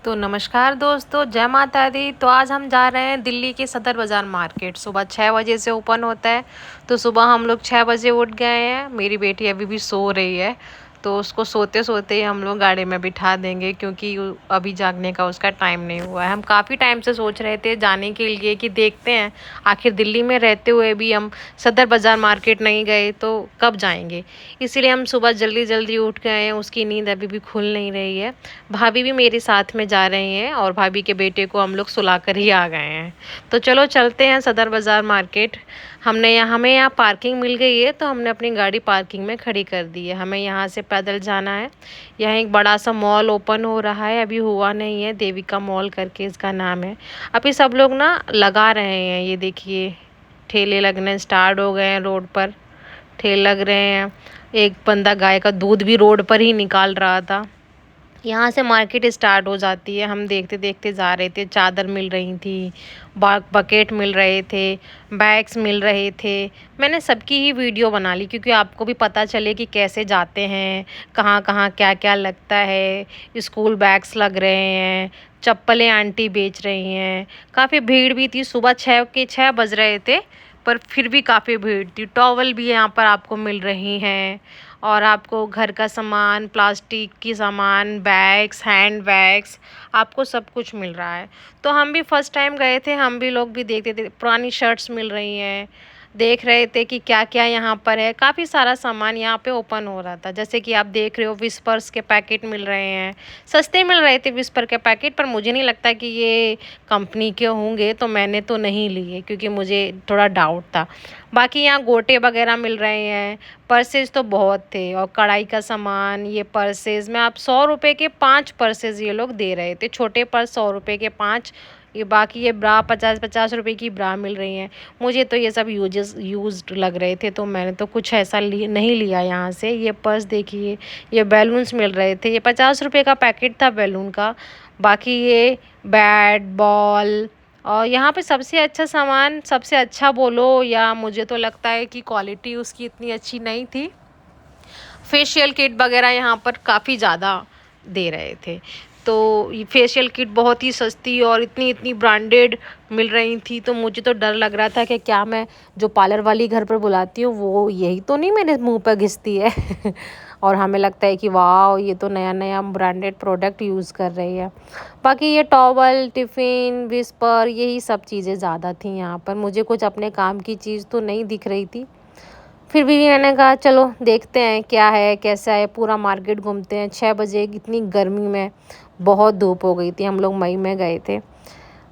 तो नमस्कार दोस्तों, जय माता दी। तो आज हम जा रहे हैं दिल्ली के सदर बाज़ार मार्केट। सुबह 6 बजे से ओपन होता है। तो सुबह हम लोग 6 बजे उठ गए हैं। मेरी बेटी अभी भी सो रही है, तो उसको सोते सोते ही हम लोग गाड़ी में बिठा देंगे, क्योंकि अभी जागने का उसका टाइम नहीं हुआ है। हम काफ़ी टाइम से सोच रहे थे जाने के लिए कि देखते हैं, आखिर दिल्ली में रहते हुए भी हम सदर बाज़ार मार्केट नहीं गए तो कब जाएंगे। इसीलिए हम सुबह जल्दी जल्दी उठ गए हैं। उसकी नींद अभी भी खुल नहीं रही है। भाभी भी मेरे साथ में जा रही हैं और भाभी के बेटे को हम लोग सुलाकर ही आ गए हैं। तो चलो चलते हैं सदर बाज़ार मार्केट। हमें यहाँ पार्किंग मिल गई है, तो हमने अपनी गाड़ी पार्किंग में खड़ी कर दी है। हमें यहाँ से पैदल जाना है। यहाँ एक बड़ा सा मॉल ओपन हो रहा है, अभी हुआ नहीं है, देविका मॉल करके इसका नाम है। अभी सब लोग ना लगा रहे हैं, ये देखिए ठेले लगने स्टार्ट हो गए हैं रोड पर। ठेले लग रहे हैं। एक बंदा गाय का दूध भी रोड पर ही निकाल रहा था। यहाँ से मार्केट स्टार्ट हो जाती है। हम देखते देखते जा रहे थे। चादर मिल रही थी, बकेट मिल रहे थे, बैग्स मिल रहे थे। मैंने सबकी ही वीडियो बना ली, क्योंकि आपको भी पता चले कि कैसे जाते हैं, कहाँ कहाँ क्या क्या लगता है। स्कूल बैग्स लग रहे हैं, चप्पलें आंटी बेच रही हैं। काफ़ी भीड़ भी थी। सुबह 6 बज रहे थे, पर फिर भी काफ़ी भीड़ थी। टॉवल भी यहाँ पर आपको मिल रही हैं, और आपको घर का सामान, प्लास्टिक की सामान, बैग्स, हैंड बैग्स, आपको सब कुछ मिल रहा है। तो हम भी फर्स्ट टाइम गए थे, हम भी लोग भी देखते थे। पुरानी शर्ट्स मिल रही हैं, देख रहे थे कि क्या क्या यहाँ पर है। काफ़ी सारा सामान यहाँ पे ओपन हो रहा था। जैसे कि आप देख रहे हो, विस्पर्स के पैकेट मिल रहे हैं। सस्ते मिल रहे थे विस्पर के पैकेट, पर मुझे नहीं लगता कि ये कंपनी के होंगे, तो मैंने तो नहीं लिए, क्योंकि मुझे थोड़ा डाउट था। बाकी यहाँ गोटे वगैरह मिल रहे हैं। पर्सेज तो बहुत थे, और कढ़ाई का सामान, ये पर्सेज में आप 100 रुपये के 5 पर्सेज ये लोग दे रहे थे। छोटे पर्स 100 रुपये के 5। ये बाकी ये ब्रा 50-50 रुपये की ब्रा मिल रही हैं। मुझे तो ये सब यूज्ड लग रहे थे, तो मैंने तो कुछ ऐसा नहीं लिया यहाँ से। ये पर्स देखिए, ये बैलून्स मिल रहे थे। ये 50 रुपये का पैकेट था बैलून का। बाकी ये बैट बॉल, और यहाँ पे सबसे अच्छा सामान, सबसे अच्छा बोलो या मुझे तो लगता है कि क्वालिटी उसकी इतनी अच्छी नहीं थी। फेशियल किट वगैरह यहाँ पर काफ़ी ज़्यादा दे रहे थे। तो ये फेशियल किट बहुत ही सस्ती और इतनी इतनी ब्रांडेड मिल रही थी। तो मुझे तो डर लग रहा था कि क्या मैं जो पार्लर वाली घर पर बुलाती हूँ वो यही तो नहीं मेरे मुंह पर घिसती है। और हमें लगता है कि वाह, ये तो नया नया ब्रांडेड प्रोडक्ट यूज़ कर रही है। बाकी ये टॉवल, टिफ़िन, विस्पर, यही सब चीज़ें ज़्यादा थी यहाँ पर। मुझे कुछ अपने काम की चीज़ तो नहीं दिख रही थी। फिर भी मैंने कहा चलो देखते हैं क्या है कैसा है, पूरा मार्केट घूमते हैं। 6 बजे इतनी गर्मी में बहुत धूप हो गई थी। हम लोग मई में गए थे,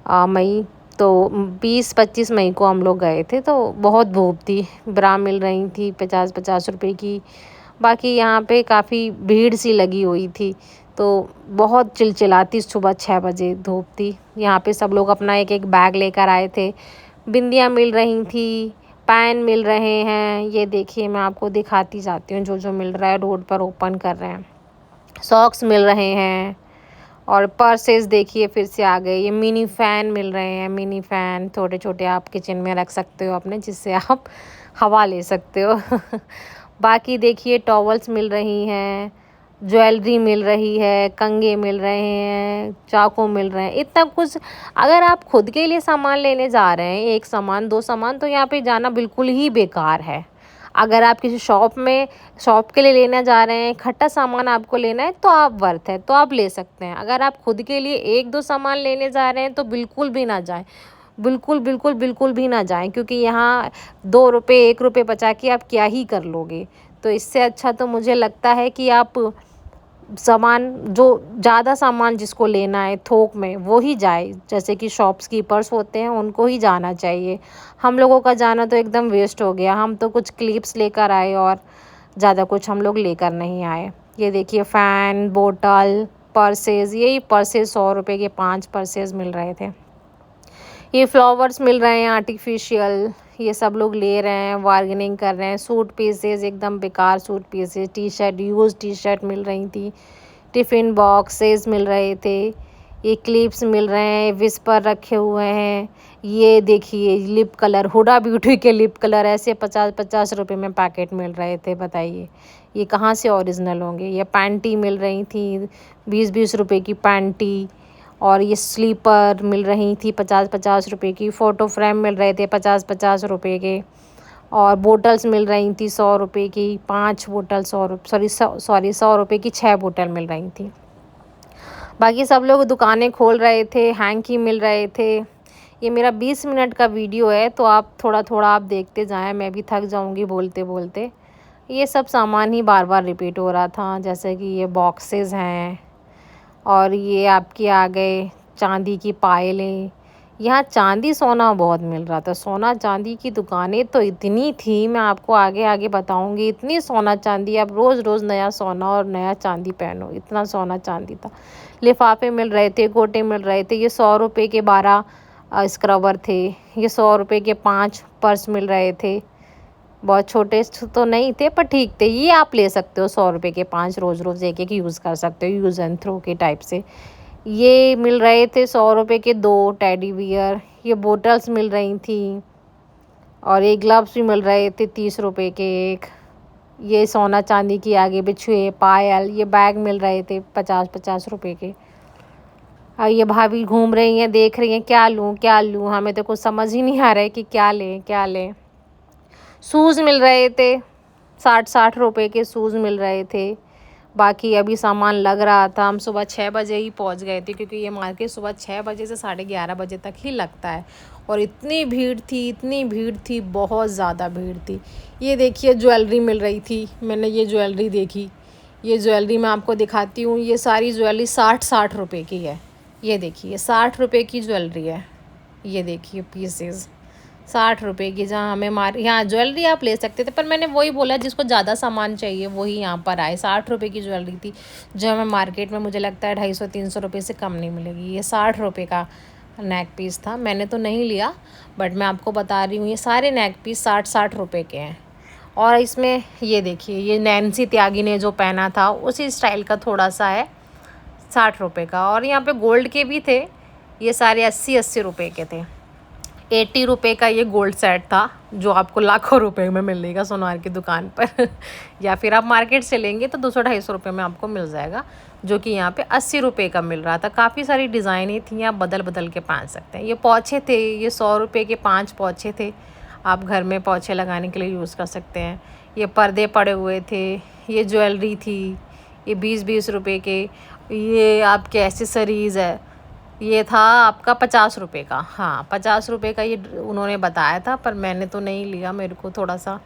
मई तो 20-25 मई को हम लोग गए थे, तो बहुत धूप थी। ब्रा मिल रही थी 50-50 रुपये की। बाकी यहाँ पे काफ़ी भीड़ सी लगी हुई थी, तो बहुत चिलचिलाती सुबह 6 बजे धूप थी। यहाँ पे सब लोग अपना एक एक बैग लेकर आए थे। बिंदियाँ मिल रही थी, पैन मिल रहे हैं। ये देखिए, मैं आपको दिखाती जाती हूँ जो जो मिल रहा है, रोड पर ओपन कर रहे हैं। सॉक्स मिल रहे हैं, और पर्सेस देखिए फिर से आ गए। ये मिनी फ़ैन मिल रहे हैं। मिनी फ़ैन छोटे छोटे आप किचन में रख सकते हो अपने, जिससे आप हवा ले सकते हो। बाकी देखिए टॉवल्स मिल रही हैं, ज्वेलरी मिल रही है, कंघे मिल रहे हैं, चाकू मिल रहे हैं, इतना कुछ। अगर आप खुद के लिए सामान लेने जा रहे हैं, एक सामान दो सामान, तो यहाँ पे जाना बिल्कुल ही बेकार है। अगर आप किसी शॉप के लिए लेने जा रहे हैं, इकट्ठा सामान आपको लेना है, तो आप वर्थ है, तो आप ले सकते हैं। अगर आप खुद के लिए एक दो सामान लेने जा रहे हैं, तो बिल्कुल भी ना जाएं। बिल्कुल बिल्कुल बिल्कुल भी ना जाएं, क्योंकि यहाँ 2 रुपये 1 रुपये बचा के आप क्या ही कर लोगे। तो इससे अच्छा तो मुझे लगता है कि आप सामान, जो ज़्यादा सामान जिसको लेना है थोक में, वो ही जाए। जैसे कि शॉपकीपर्स होते हैं, उनको ही जाना चाहिए। हम लोगों का जाना तो एकदम वेस्ट हो गया। हम तो कुछ क्लिप्स लेकर आए, और ज़्यादा कुछ हम लोग लेकर नहीं आए। ये देखिए फ़ैन, बोतल, पर्सेस, यही पर्सेस 100 रुपये के 5 पर्सेस मिल रहे थे। ये फ्लावर्स मिल रहे हैं आर्टिफिशियल, ये सब लोग ले रहे हैं, बार्गेनिंग कर रहे हैं। सूट पीसेस, एकदम बेकार suit pieces, T shirt, used T shirt मिल रही थी। टिफ़िन बॉक्सेस मिल रहे थे। ये क्लिप्स मिल रहे हैं, विस्पर रखे हुए हैं। ये देखिए लिप कलर, हुडा ब्यूटी के लिप कलर ऐसे 50-50 रुपये में पैकेट मिल रहे थे। बताइए ये कहाँ से ओरिजिनल होंगे। ये पैंटी मिल रही थी, 20-20 रुपये की पैंटी। और ये स्लीपर मिल रही थी 50-50 रुपए की। फ़ोटो फ्रेम मिल रहे थे 50-50 रुपए के। और बोटल्स मिल रही थी 100 रुपए की 5 बोतल, 100 रुपए की 6 बोतल मिल रही थी। बाकी सब लोग दुकानें खोल रहे थे, हैंकी मिल रहे थे। ये मेरा 20 मिनट का वीडियो है, तो आप थोड़ा थोड़ा आप देखते जाएं, मैं भी थक जाऊंगी बोलते बोलते। ये सब सामान ही बार बार रिपीट हो रहा था, जैसे कि ये बॉक्सेस हैं और ये आपके आ गए चांदी की पायलें। यहाँ चांदी सोना बहुत मिल रहा था। सोना चांदी की दुकानें तो इतनी थी, मैं आपको आगे आगे बताऊंगी। इतनी सोना चांदी, आप रोज़ रोज़ नया सोना और नया चांदी पहनो, इतना सोना चांदी था। लिफाफे मिल रहे थे, गोटे मिल रहे थे। ये 100 रुपए के 12 स्क्रबर थे। ये 100 रुपए के 5 पर्स मिल रहे थे। बहुत छोटे तो नहीं थे पर ठीक थे। ये आप ले सकते हो 100 रुपए के 5, रोज़ रोज़ एक एक यूज़ कर सकते हो, यूज़ एंड थ्रो के टाइप से। ये मिल रहे थे 100 रुपए के 2 टेडी बियर। ये बोटल्स मिल रही थी और ये ग्लव्स भी मिल रहे थे 30 रुपए के एक। ये सोना चांदी की आगे बिछुए पायल, ये बैग मिल रहे थे 50-50 रुपए के। और ये भाभी घूम रही हैं, देख रही हैं क्या लूँ क्या लूँ। हमें तो कुछ समझ ही नहीं आ रहा है कि क्या लें क्या लें। शूज़ मिल रहे थे 60-60 रुपए के शूज़ मिल रहे थे। बाकी अभी सामान लग रहा था। हम सुबह 6 बजे ही पहुंच गए थे, क्योंकि ये मार्केट सुबह 6 बजे से 11:30 बजे तक ही लगता है। और इतनी भीड़ थी, इतनी भीड़ थी, बहुत ज़्यादा भीड़ थी। ये देखिए ज्वेलरी मिल रही थी, मैंने ये ज्वेलरी देखी। ये ज्वेलरी मैं आपको दिखाती हूँ। ये सारी ज्वेलरी 60-60 रुपए की है। ये देखिए 60 रुपए की ज्वेलरी है। ये देखिए पीसेस 60 रुपए की। जहाँ हमें यहाँ ज्वेलरी आप ले सकते थे, पर मैंने वही बोला जिसको ज़्यादा सामान चाहिए वही यहाँ पर आए। 60 रुपए की ज्वेलरी थी, जो हमें मार्केट में मुझे लगता है 250-300 रुपये से कम नहीं मिलेगी। ये 60 रुपए का नेक पीस था। मैंने तो नहीं लिया, बट मैं आपको बता रही हूँ ये सारे नेक पीस 60-60 रुपए के हैं। और इसमें ये देखिए, ये नैन्सी त्यागी ने जो पहना था उसी स्टाइल का थोड़ा सा है, 60 रुपए का। और यहाँ पे गोल्ड के भी थे, ये सारे 80-80 रुपए के थे। 80 रुपए का ये गोल्ड सेट था, जो आपको लाखों रुपए में मिलेगा सोनार की दुकान पर या फिर आप मार्केट से लेंगे तो 200-250 रुपये में आपको मिल जाएगा, जो कि यहाँ पे 80 रुपये का मिल रहा था। काफ़ी सारी डिज़ाइनें थी, आप बदल बदल के पहन सकते हैं। ये पोछे थे, ये 100 रुपये के 5 पोछे थे। आप घर में पोछे लगाने के लिए यूज़ कर सकते हैं। ये पर्दे पड़े हुए थे। ये ज्वेलरी थी, ये 20-20 रुपये के। ये आपके एसेसरीज़ है, ये था आपका 50 रुपये का। हाँ 50 रुपये का ये उन्होंने बताया था, पर मैंने तो नहीं लिया, मेरे को थोड़ा सा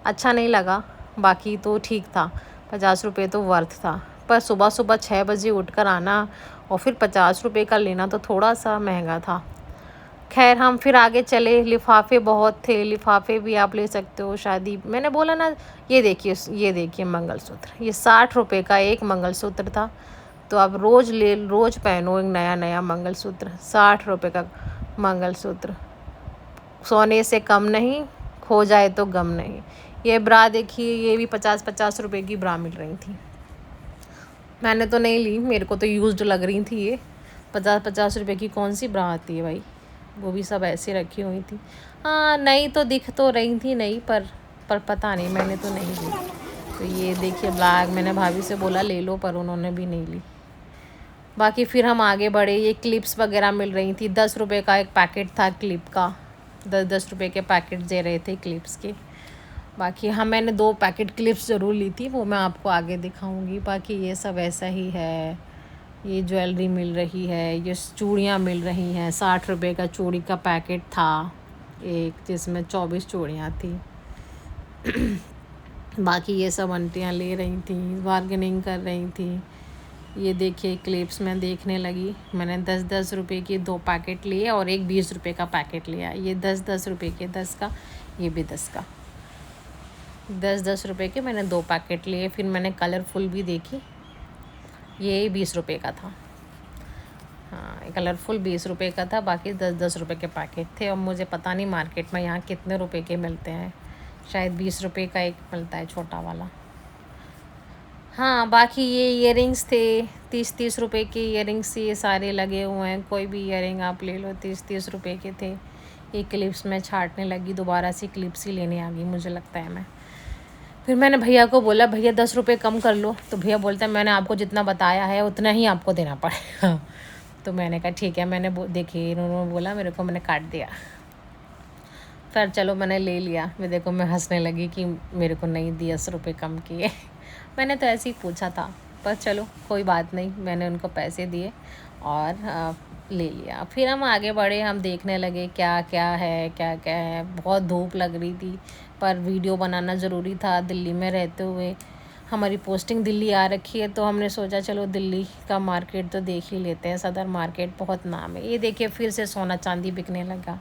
अच्छा नहीं लगा। बाकी तो ठीक था, 50 रुपये तो वर्थ था। पर सुबह सुबह 6 बजे उठकर आना और फिर 50 रुपये का लेना तो थोड़ा सा महंगा था। खैर हम फिर आगे चले। लिफाफे बहुत थे, लिफाफे भी आप ले सकते हो शादी। मैंने बोला ना, ये देखिए मंगलसूत्र, ये 60 रुपये का एक मंगलसूत्र था। तो आप रोज़ पहनो एक नया नया मंगलसूत्र। 60 रुपये का मंगलसूत्र, सोने से कम नहीं, खो जाए तो गम नहीं। ये ब्रा देखिए, ये भी 50-50 रुपये की ब्रा मिल रही थी। मैंने तो नहीं ली, मेरे को तो यूज्ड लग रही थी ये। 50-50 रुपये की कौन सी ब्रा आती है भाई, वो भी सब ऐसे रखी हुई थी। हाँ नई तो दिख तो रही थी नई, पर पता नहीं, मैंने तो नहीं ली। तो ये देखिए ब्लैक, मैंने भाभी से बोला ले लो, पर उन्होंने भी नहीं ली। बाकी फिर हम आगे बढ़े। ये क्लिप्स वगैरह मिल रही थी। 10 रुपये का एक पैकेट था क्लिप का, 10-10 रुपये के पैकेट दे रहे थे क्लिप्स के। बाकी हाँ मैंने 2 पैकेट क्लिप्स ज़रूर ली थी, वो मैं आपको आगे दिखाऊंगी। बाकी ये सब ऐसा ही है। ये ज्वेलरी मिल रही है, ये चूड़ियाँ मिल रही हैं। 60 रुपये का चूड़ी का पैकेट था एक, जिसमें 24 चूड़ियाँ थी। बाकी ये सब आंटियाँ ले रही थी, बार्गेनिंग कर रही थी। ये देखिए क्लिप्स मैं देखने लगी, मैंने 10-10 रुपये की 2 पैकेट लिए और एक 20 रुपये का पैकेट लिया। ये 10-10 रुपये के 10 का, ये भी 10 का। 10-10 रुपये के मैंने 2 पैकेट लिए। फिर मैंने कलरफुल भी देखी, ये 20 रुपये का था। हाँ कलरफुल 20 रुपये का था, बाकी 10-10 रुपये के पैकेट थे। और मुझे पता नहीं मार्केट में यहाँ कितने रुपए के मिलते हैं, शायद 20 रुपये का एक मिलता है छोटा वाला। हाँ बाकी ये इयरिंग्स थे, 30-30 रुपये के इयरिंग्स ये सारे लगे हुए हैं। कोई भी इयरिंग आप ले लो, 30-30 रुपये के थे। ये क्लिप्स में छाटने लगी, दोबारा से क्लिप्स ही लेने आ गई मुझे लगता है मैं। फिर मैंने भैया को बोला भैया 10 रुपये कम कर लो, तो भैया बोलता है मैंने आपको जितना बताया है उतना ही आपको देना पड़ेगा। तो मैंने कहा ठीक है, मैंने देखिए इन्होंने बोला मेरे को, मैंने काट दिया। फिर चलो मैंने ले लिया। मैं देखो मैं हंसने लगी कि मेरे को नहीं दिए 10 रुपये कम किए। मैंने तो ऐसे ही पूछा था, पर चलो कोई बात नहीं, मैंने उनको पैसे दिए और ले लिया। फिर हम आगे बढ़े, हम देखने लगे क्या क्या है, क्या क्या है। बहुत धूप लग रही थी, पर वीडियो बनाना ज़रूरी था। दिल्ली में रहते हुए हमारी पोस्टिंग दिल्ली आ रखी है, तो हमने सोचा चलो दिल्ली का मार्केट तो देख ही लेते हैं। सदर मार्केट बहुत नाम है। ये देखिए फिर से सोना चांदी बिकने लगा।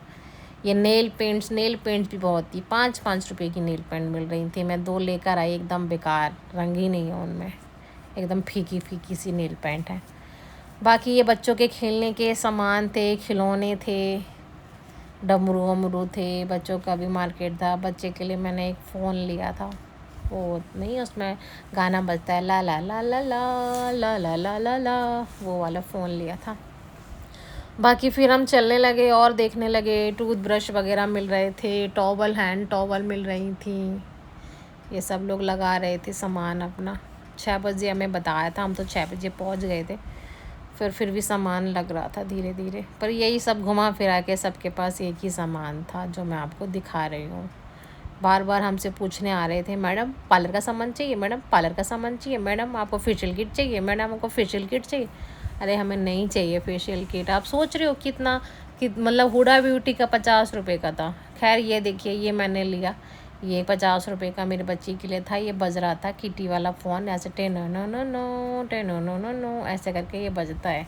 ये नेल पेंट्स भी बहुत थी। 5-5 रुपये की नेल पेंट मिल रही थी। मैं 2 लेकर आई, एकदम बेकार, रंग ही नहीं है उनमें, एकदम फीकी फीकी सी नेल पेंट है। बाकी ये बच्चों के खेलने के सामान थे, खिलौने थे, डमरू वमरू थे। बच्चों का भी मार्केट था। बच्चे के लिए मैंने एक फ़ोन लिया था, वो नहीं उसमें गाना बजता है ला ला ला ला ला ला ला ला ला ला, वो वाला फ़ोन लिया था। बाकी फिर हम चलने लगे और देखने लगे। टूथब्रश वगैरह मिल रहे थे, टॉवल, हैंड टॉवल मिल रही थी। ये सब लोग लगा रहे थे सामान अपना। 6 बजे हमें बताया था, हम तो 6 बजे पहुंच गए थे। फिर भी सामान लग रहा था धीरे धीरे, पर यही सब घुमा फिरा के सबके पास एक ही सामान था जो मैं आपको दिखा रही हूँ। बार बार हमसे पूछने आ रहे थे, मैडम पार्लर का सामान चाहिए, मैडम पार्लर का सामान चाहिए, मैडम आपको फेशियल किट चाहिए, मैडम आपको फेशियल किट चाहिए। अरे हमें नहीं चाहिए फेशियल किट। आप सोच रहे हो कितना कि मतलब हुडा ब्यूटी का 50 रुपये का था। खैर ये देखिए, ये मैंने लिया, ये 50 रुपये का मेरे बच्ची के लिए था। ये बज रहा था किटी वाला फ़ोन, ऐसे टेनो नो नो नो टेनो नो नो नो ऐसे करके ये बजता है।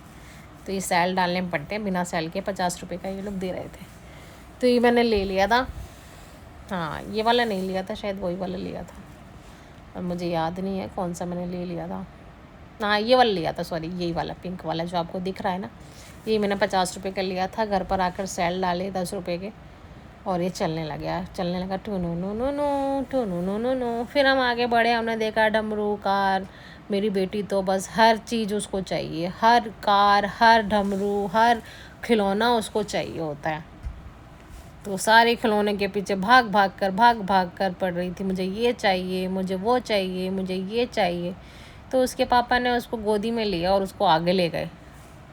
तो ये सेल डालने पड़ते हैं, बिना सेल के 50 रुपये का ये लोग दे रहे थे। तो ये मैंने ले लिया था। हाँ ये वाला नहीं लिया था, शायद वही वाला लिया था, और मुझे याद नहीं है कौन सा मैंने ले लिया था। हाँ ये वाला लिया था, सॉरी यही वाला पिंक वाला जो आपको दिख रहा है ना, ये मैंने 50 रुपये का लिया था। घर पर आकर सेल डाले 10 रुपये के, और ये चलने लगा two no no no no two no no no no. फिर हम आगे बढ़े, हमने देखा डमरू, कार। मेरी बेटी तो बस हर चीज़ उसको चाहिए, हर कार, हर डमरू, हर खिलौना उसको चाहिए होता है। तो सारे खिलौने के पीछे भाग भाग कर पड़ रही थी, मुझे ये चाहिए, मुझे वो चाहिए, मुझे ये चाहिए। तो उसके पापा ने उसको गोदी में लिया और उसको आगे ले गए।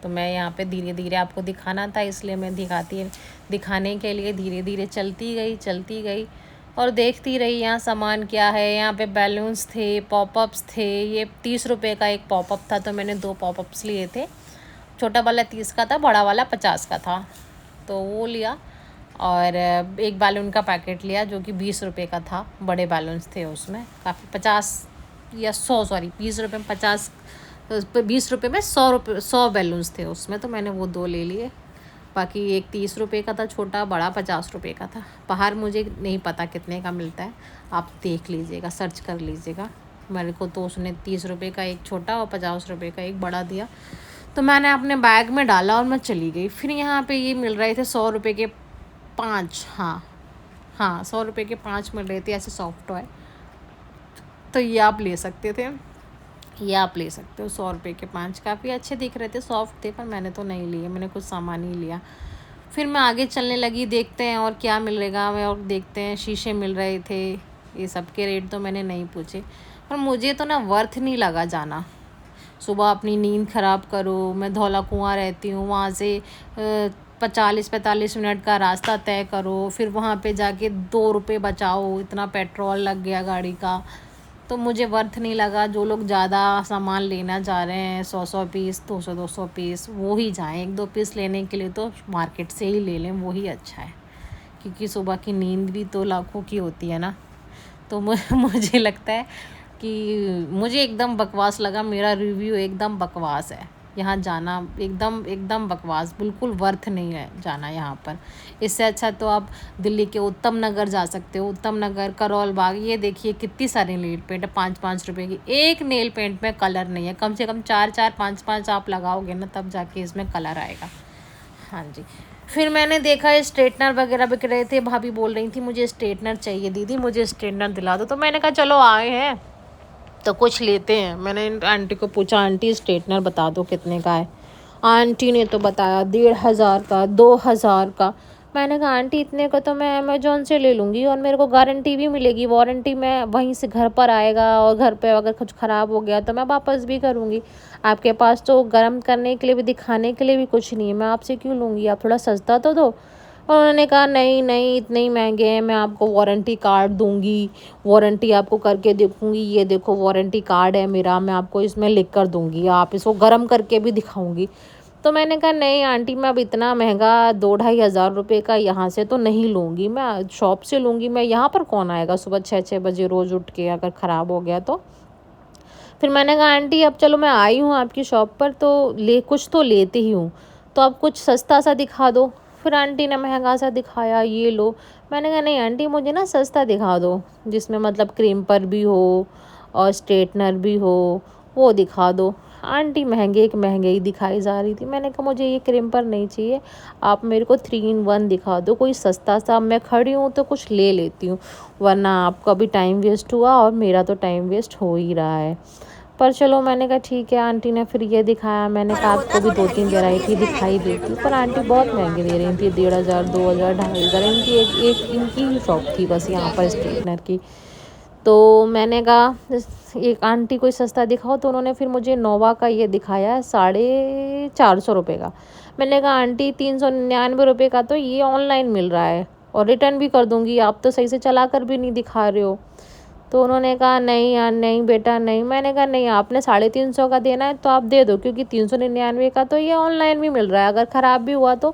तो मैं यहाँ पे धीरे धीरे आपको दिखाना था, इसलिए मैं दिखाने के लिए धीरे धीरे चलती गई और देखती रही यहाँ सामान क्या है। यहाँ पे बैलून्स थे, पॉपअप्स थे। ये 30 रुपये का एक पॉपअप था, तो मैंने 2 पॉपअप्स लिए थे। छोटा वाला 30 का था, बड़ा वाला 50 का था, तो वो लिया। और एक बैलून का पैकेट लिया जो कि 20 रुपये का था। बड़े बैलून्स थे उसमें काफ़ी, 50 या 100, सॉरी 20 रुपये में 50, 20 रुपये में 100 बैलून्स थे उसमें, तो मैंने वो 2 ले लिए। बाकी एक 30 रुपये का था छोटा, बड़ा 50 रुपये का था। बाहर मुझे नहीं पता कितने का मिलता है, आप देख लीजिएगा, सर्च कर लीजिएगा। मेरे को तो उसने 30 रुपये का एक छोटा और 50 रुपये का एक बड़ा दिया, तो मैंने अपने बैग में डाला और मैं चली गई। फिर यहाँ पे ये मिल रहे थे 100 रुपये के 5, हाँ 100 रुपये के 5 मिल रहे थे ऐसे सॉफ्ट टॉय। तो ये आप ले सकते थे, ये आप ले सकते हो। 100 रुपये के 5 काफ़ी अच्छे दिख रहे थे, सॉफ्ट थे, पर मैंने तो नहीं लिए, मैंने कुछ सामान ही लिया। फिर मैं आगे चलने लगी, देखते हैं और क्या मिलेगा। और देखते हैं शीशे मिल रहे थे, ये सब के रेट तो मैंने नहीं पूछे, पर मुझे तो ना वर्थ नहीं लगा जाना। सुबह अपनी नींद ख़राब करो, मैं धौला कुआं रहती हूँ, वहाँ से 40-45 मिनट का रास्ता तय करो, फिर वहाँ पे जाके 2 रुपये बचाओ, इतना पेट्रोल लग गया गाड़ी का, तो मुझे वर्थ नहीं लगा। जो लोग ज़्यादा सामान लेना जा रहे हैं, 100 पीस, 200 पीस, वो ही जाएँ। 1-2 पीस लेने के लिए तो मार्केट से ही ले लें, वो ही अच्छा है, क्योंकि सुबह की नींद भी तो लाखों की होती है ना। तो मुझे लगता है कि मुझे एकदम बकवास लगा, मेरा रिव्यू एकदम बकवास है। यहाँ जाना एकदम बकवास, बिल्कुल वर्थ नहीं है जाना यहाँ पर। इससे अच्छा तो आप दिल्ली के उत्तम नगर जा सकते हो। उत्तम नगर, करोल बाग, ये देखिए कितनी सारी नेल पेंट है 5-5 रुपये की। एक नेल पेंट में कलर नहीं है, कम से कम 4-4, 5-5 आप लगाओगे ना, तब जाके इसमें कलर आएगा। हाँ जी। फिर मैंने देखा स्ट्रेटनर वगैरह बिक रहे थे। भाभी बोल रही थी मुझे स्ट्रेटनर चाहिए, दीदी मुझे स्ट्रेटनर दिला दो। तो मैंने कहा चलो आए हैं तो कुछ लेते हैं। मैंने आंटी को पूछा, आंटी स्ट्रेटनर बता दो कितने का है। आंटी ने तो बताया 1500 का, 2000 का। मैंने कहा आंटी इतने का तो मैं अमेज़न से ले लूँगी और मेरे को गारंटी भी मिलेगी, वारंटी में वहीं से घर पर आएगा और घर पे अगर कुछ ख़राब हो गया तो मैं वापस भी करूँगी। आपके पास तो गर्म करने के लिए भी, दिखाने के लिए भी कुछ नहीं है, मैं आपसे क्यों लूँगी, आप थोड़ा सस्ता तो दो। और उन्होंने कहा नहीं नहीं इतने ही महंगे हैं, मैं आपको वारंटी कार्ड दूँगी, वारंटी आपको करके देखूँगी, ये देखो वारंटी कार्ड है मेरा, मैं आपको इसमें लिख कर दूँगी, आप इसको गर्म करके भी दिखाऊँगी। तो मैंने कहा नहीं आंटी, मैं अब इतना महंगा 2-2,500 रुपये का यहाँ से तो नहीं लूँगी, मैं शॉप से लूँगी। मैं यहाँ पर कौन आएगा सुबह 6-6 बजे रोज़ उठ के, अगर ख़राब हो गया तो। फिर मैंने कहा आंटी अब चलो मैं आई हूँ आपकी शॉप पर तो ले कुछ तो लेती ही हूँ, तो आप कुछ सस्ता सा दिखा दो। फिर आंटी ने महंगा सा दिखाया, ये लो। मैंने कहा नहीं आंटी, मुझे ना सस्ता दिखा दो, जिसमें मतलब क्रीम पर भी हो और स्ट्रेटनर भी हो, वो दिखा दो। आंटी महंगे के महंगे ही दिखाई जा रही थी। मैंने कहा मुझे ये क्रीम पर नहीं चाहिए, आप मेरे को 3 in 1 दिखा दो, कोई सस्ता सा। मैं खड़ी हूँ तो कुछ ले लेती हूँ, वरना आपका भी टाइम वेस्ट हुआ और मेरा तो टाइम वेस्ट हो ही रहा है। पर चलो मैंने कहा ठीक है। आंटी ने फिर ये दिखाया, मैंने कहा आपको भी 2-3 वैरायटी दिखाई देती हूँ, पर आंटी बहुत महंगे दे रही थी, 1,500, 2,000, 2,500। इनकी एक इनकी ही शॉप थी बस यहाँ पर स्ट्रेटनर की। तो मैंने कहा एक आंटी कोई सस्ता दिखाओ, तो उन्होंने फिर मुझे नोवा का ये दिखाया 450 रुपये का। मैंने कहा आंटी 399 रुपये का तो ये ऑनलाइन मिल रहा है और रिटर्न भी कर दूँगी, आप तो सही से चला कर भी नहीं दिखा रहे हो। तो उन्होंने कहा नहीं यार नहीं बेटा नहीं। मैंने कहा नहीं, आपने 350 का देना है तो आप दे दो, क्योंकि 399 का तो ये ऑनलाइन भी मिल रहा है, अगर ख़राब भी हुआ तो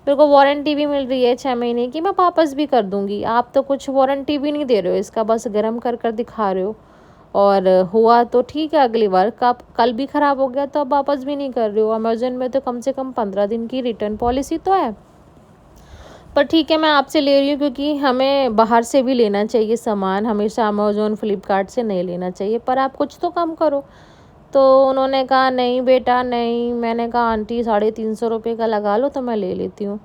मेरे को वारंटी भी मिल रही है 6 महीने की, मैं वापस भी कर दूँगी। आप तो कुछ वारंटी भी नहीं दे रहे हो इसका, बस गर्म कर कर दिखा रहे हो। और हुआ तो ठीक है, अगली बार कल भी ख़राब हो गया तो आप वापस भी नहीं कर रहे हो। अमेज़न में तो कम से कम 15 दिन की रिटर्न पॉलिसी तो है। पर ठीक है, मैं आपसे ले रही हूँ क्योंकि हमें बाहर से भी लेना चाहिए सामान, हमेशा अमेज़न फ्लिपकार्ट से नहीं लेना चाहिए, पर आप कुछ तो कम करो। तो उन्होंने कहा नहीं बेटा नहीं। मैंने कहा आंटी 350 रुपये का लगा लो तो मैं ले लेती हूँ।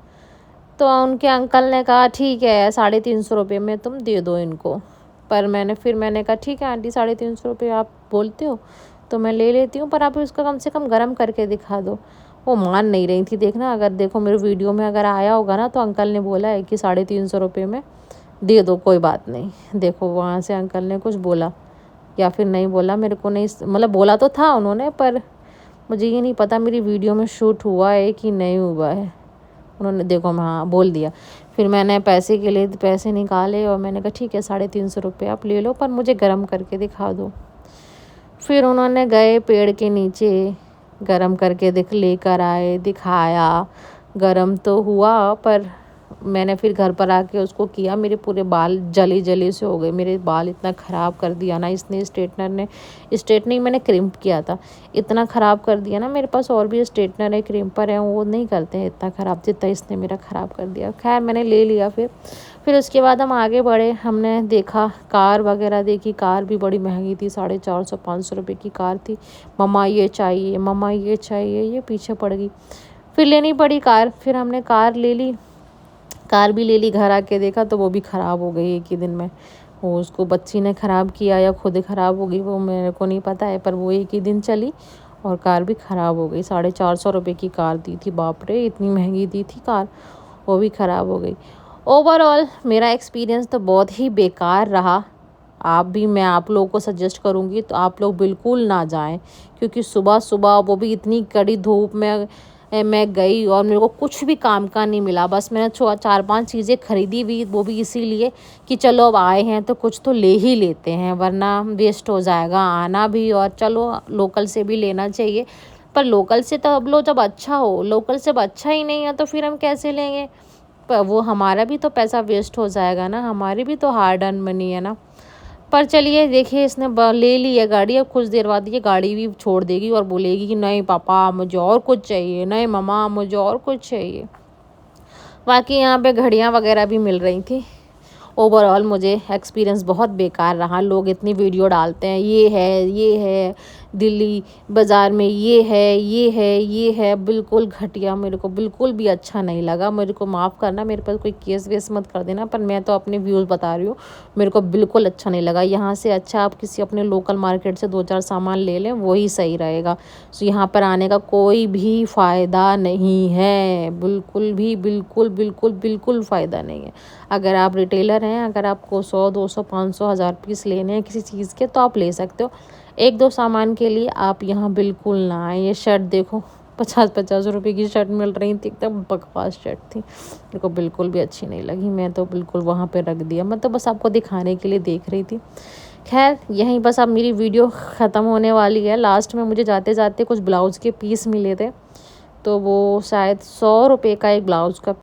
तो उनके अंकल ने कहा ठीक है 350 रुपये में तुम दे दो इनको। पर मैंने कहा ठीक है आंटी, 350 रुपये आप बोलते हो तो मैं ले लेती हूँ, पर आप इसका कम से कम गर्म करके दिखा दो। वो मान नहीं रही थी। देखना, अगर देखो मेरे वीडियो में अगर आया होगा ना, तो अंकल ने बोला है कि 350 रुपये में दे दो, कोई बात नहीं। देखो वहाँ से अंकल ने कुछ बोला या फिर नहीं बोला, मेरे को नहीं, मतलब बोला तो था उन्होंने, पर मुझे ये नहीं पता मेरी वीडियो में शूट हुआ है कि नहीं हुआ है। उन्होंने देखो मैं हाँ बोल दिया। फिर मैंने पैसे के लिए पैसे निकाले और मैंने कहा ठीक है 350 रुपये आप ले लो, पर मुझे गर्म करके दिखा दो। फिर उन्होंने गए पेड़ के नीचे, गरम करके लेकर आए, दिखाया। गरम तो हुआ, पर मैंने फिर घर पर आके उसको किया, मेरे पूरे बाल जली जली से हो गए। मेरे बाल इतना ख़राब कर दिया ना इसने, स्ट्रेटनर ने। स्ट्रेटनिंग मैंने क्रिम्प किया था, इतना ख़राब कर दिया ना। मेरे पास और भी स्ट्रेटनर है, क्रिम्पर है, वो नहीं करते हैं इतना ख़राब जितना इसने मेरा ख़राब कर दिया। खैर मैंने ले लिया। फिर उसके बाद हम आगे बढ़े, हमने देखा कार वगैरह देखी। कार भी बड़ी महंगी थी, 450-500 रुपये की कार थी। मम्मा ये चाहिए, मम्मा ये चाहिए, ये पीछे पड़ गई। फिर लेनी पड़ी कार, फिर हमने कार ले ली। कार भी ले ली, घर आके देखा तो वो भी ख़राब हो गई एक ही दिन में। वो उसको बच्ची ने ख़राब किया या खुद ख़राब हो गई वो मेरे को नहीं पता है, पर वो एक ही दिन चली और कार भी ख़राब हो गई। 450 रुपये की कार दी थी, बाप रे इतनी महंगी दी थी कार, वो भी ख़राब हो गई। ओवरऑल मेरा एक्सपीरियंस तो बहुत ही बेकार रहा। मैं आप लोगों को सजेस्ट करूँगी तो आप लोग बिल्कुल ना जाएं, क्योंकि सुबह सुबह वो भी इतनी कड़ी धूप में मैं गई और मेरे को कुछ भी काम का नहीं मिला। बस मैंने 4-5 चीज़ें खरीदी भी, वो भी इसीलिए कि चलो अब आए हैं तो कुछ तो ले ही लेते हैं, वरना वेस्ट हो जाएगा आना भी। और चलो लोकल से भी लेना चाहिए, पर लोकल से तो अब लो जब अच्छा हो, लोकल से अब अच्छा ही नहीं है तो फिर हम कैसे लेंगे। पर वो हमारा भी तो पैसा वेस्ट हो जाएगा ना, हमारी भी तो हार्ड अर्न मनी है ना। पर चलिए देखिए, इसने ले ली है गाड़ी, अब कुछ देर बाद ये गाड़ी भी छोड़ देगी और बोलेगी कि नहीं पापा मुझे और कुछ चाहिए, नहीं मम्मा मुझे और कुछ चाहिए। बाकी यहाँ पे घड़ियाँ वगैरह भी मिल रही थी। ओवरऑल मुझे एक्सपीरियंस बहुत बेकार रहा। लोग इतनी वीडियो डालते हैं, ये है दिल्ली बाज़ार में ये है, ये है, ये है, बिल्कुल घटिया, मेरे को बिल्कुल भी अच्छा नहीं लगा। मेरे को माफ़ करना, मेरे पर कोई केस वेस मत कर देना, पर मैं तो अपने व्यूज़ बता रही हूँ। मेरे को बिल्कुल अच्छा नहीं लगा। यहाँ से अच्छा आप किसी अपने लोकल मार्केट से 2-4 सामान ले लें, वही सही रहेगा। सो यहाँ पर आने का कोई भी फ़ायदा नहीं है, बिल्कुल भी, बिल्कुल, बिल्कुल, बिल्कुल फ़ायदा नहीं है। अगर आप रिटेलर हैं, अगर आपको 100, 200, 500, 1000 पीस लेने हैं किसी चीज़ के, तो आप ले सकते हो। 1-2 सामान के लिए आप यहाँ बिल्कुल ना आएँ। ये शर्ट देखो, 50-50 रुपए की शर्ट मिल रही थी, एकदम बकवास शर्ट थी। मेरे को बिल्कुल भी अच्छी नहीं लगी, मैं तो बिल्कुल वहाँ पे रख दिया। मैं तो बस आपको दिखाने के लिए देख रही थी। खैर, यहीं बस अब मेरी वीडियो ख़त्म होने वाली है। लास्ट में मुझे जाते-जाते कुछ ब्लाउज़ के पीस मिले थे, तो वो शायद 100 रुपए का एक ब्लाउज़ का